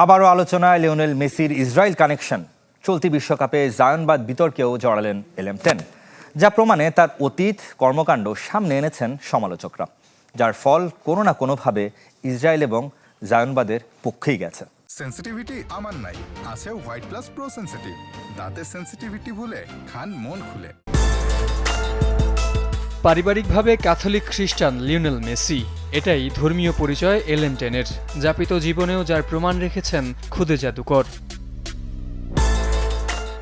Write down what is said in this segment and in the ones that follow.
আবারও আলোচনায় লিওনেল মেসির ইসরায়েল কানেকশন। চলতি বিশ্বকাপে জায়নবাদ বিতর্কেও জড়ালেন LM10, যা প্রমাণে তার অতীত কর্মকাণ্ড সামনে এনেছেন সমালোচকরা, যার ফল কোনো না কোনোভাবে ইসরায়েল এবং জায়নবাদের পক্ষেই গেছে। সেন্সিটিভিটি আমার নাই, আছে হোয়াইট প্লাস প্রো সেন্সিটিভ। দাঁতের সেন্সিটিভিটি হলে খান মন খুলে। পারিবারিকভাবে ক্যাথলিক খ্রিস্টান লিওনেল মেসি, এটাই ধর্মীয় পরিচয় LM10-এর। যাপিত জীবনেও যার প্রমাণ রেখেছেন খুদে জাদুকর।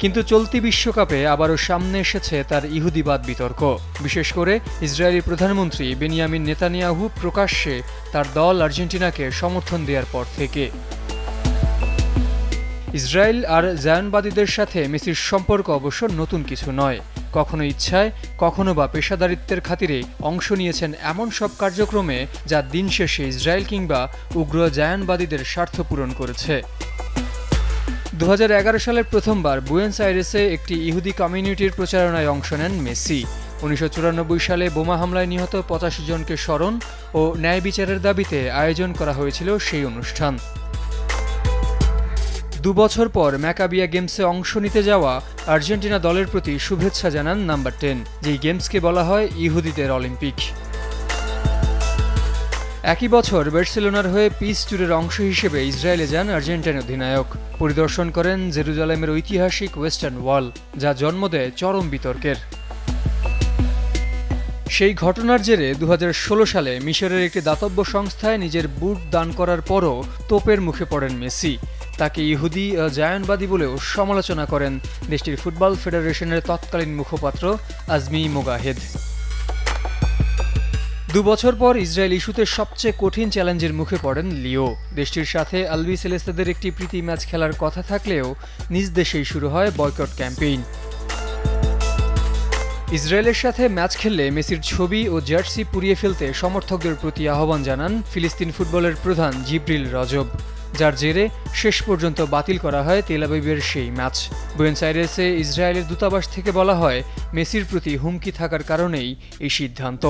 কিন্তু চলতি বিশ্বকাপে আবারও সামনে এসেছে তার ইহুদিবাদ বিতর্ক, বিশেষ করে ইসরায়েলি প্রধানমন্ত্রী বেনিয়ামিন নেতানিয়াহু প্রকাশ্যে তার দল আর্জেন্টিনাকে সমর্থন দেওয়ার পর থেকে। ইসরায়েল আর জায়নবাদীদের সাথে মেসির সম্পর্ক অবশ্য নতুন কিছু নয়। কখনো ইচ্ছায়, কখনো বা পেশাদারিত্বের খাতিরে অংশ নিয়েছেন এমন সব কার্যক্রমে যা দিন শেষে ইসরায়েল কিংবা উগ্র জায়নবাদীদের স্বার্থ পূরণ করেছে। 2011 সালের প্রথমবার বুয়েন্স আইরেসে একটি ইহুদি কমিউনিটির প্রচারণায় অংশ নেন মেসি। 1994 সালে বোমা হামলায় নিহত 85 জনকে স্মরণ ও ন্যায় বিচারের দাবিতে আয়োজন করা হয়েছিল সেই অনুষ্ঠান। 2 বছর পর ম্যাকাবিয়া গেমসে অংশ নিতে যাওয়া আর্জেন্টিনা দলের প্রতি শুভেচ্ছা জানান নাম্বার 10, যেই গেমসকে বলা হয় ইহুদিদের অলিম্পিক। একই বছর বার্সেলোনার হয়ে পিস ট্যুরের অংশ হিসেবে ইসরায়েলে যান আর্জেন্টাইন অধিনায়ক। পরিদর্শন করেন জেরুজালেমের ঐতিহাসিক ওয়েস্টার্ন ওয়াল, যা জন্ম দেয় চরম বিতর্কের। সেই ঘটনার জেরে 2016 সালে মিশরের একটি দাতব্য সংস্থায় নিজের বুট দান করার পরও তোপের মুখে পড়েন মেসি। তাকে ইহুদি ও জায়নবাদী বলেও সমালোচনা করেন দেশটির ফুটবল ফেডারেশনের তৎকালীন মুখপাত্র আজমি মোগাহেদ। 2 বছর পর ইসরায়েল ইস্যুতে সবচেয়ে কঠিন চ্যালেঞ্জের মুখে পড়েন লিও। দেশটির সাথে আলবি সেলেস্তাদের একটি প্রীতি ম্যাচ খেলার কথা থাকলেও নিজ দেশেই শুরু হয় বয়কট ক্যাম্পেইন। ইসরায়েলের সাথে ম্যাচ খেললে মেসির ছবি ও জার্সি পুড়িয়ে ফেলতে সমর্থকদের প্রতি আহ্বান জানান ফিলিস্তিন ফুটবলের প্রধান জিব্রিল রজব, যার জেরে শেষ পর্যন্ত বাতিল করা হয় তেল আবিবের সেই ম্যাচ। বুয়েন্স আইরেসে ইসরায়েলের দূতাবাস থেকে বলা হয় মেসির প্রতি হুমকি থাকার কারণেই এই সিদ্ধান্ত।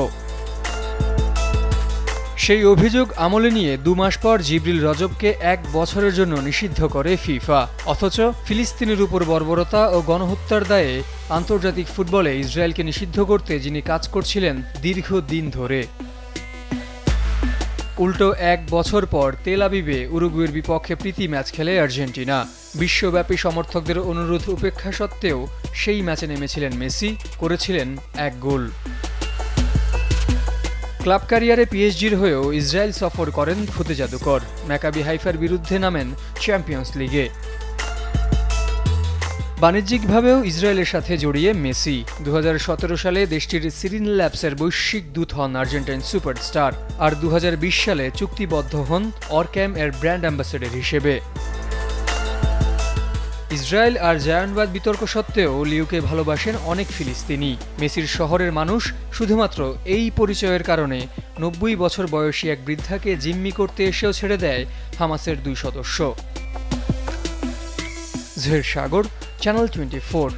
সেই অভিযোগ আমলে নিয়ে 2 মাস পর জিব্রিল রজবকে 1 বছরের জন্য নিষিদ্ধ করে ফিফা। অথচ ফিলিস্তিনের উপর বর্বরতা ও গণহত্যার দায়ে আন্তর্জাতিক ফুটবলে ইসরায়েলকে নিষিদ্ধ করতে যিনি কাজ করছিলেন দীর্ঘদিন ধরে। উল্টো 1 বছর পর তেল আবিবে উরুগুয়ের বিপক্ষে প্রীতি ম্যাচ খেলে আর্জেন্টিনা। বিশ্বব্যাপী সমর্থকদের অনুরোধ উপেক্ষা সত্ত্বেও সেই ম্যাচে নেমেছিলেন মেসি, করেছিলেন 1 গোল। ক্লাব ক্যারিয়ারে পিএসজির হয়েও ইসরায়েল সফর করেন খুদে জাদুকর। ম্যাকাবি হাইফার বিরুদ্ধে নামেন চ্যাম্পিয়ন্স লিগে। বাণিজ্যিকভাবেও ইসরায়েলের সাথে জড়িয়ে মেসি। 2017 সালে দেশটির সিরিন ল্যাবসের বৈশ্বিক দূত হন আর্জেন্টাইন সুপারস্টার, আর 2020 সালে চুক্তিবদ্ধ হন অরক্যাম এর ব্র্যান্ড অ্যাম্বাসেডর হিসেবে। ইসরায়েল আর জায়নবাদ বিতর্ক সত্ত্বেও লিওকে ভালোবাসেন অনেক ফিলিস্তিনি। মেসির শহরের মানুষ শুধুমাত্র এই পরিচয়ের কারণে 90 বছর বয়সী এক বৃদ্ধাকে জিম্মি করতে এসেও ছেড়ে দেয় হামাসের 2 সদস্য। জহির সাগর, চ্যানেল 24।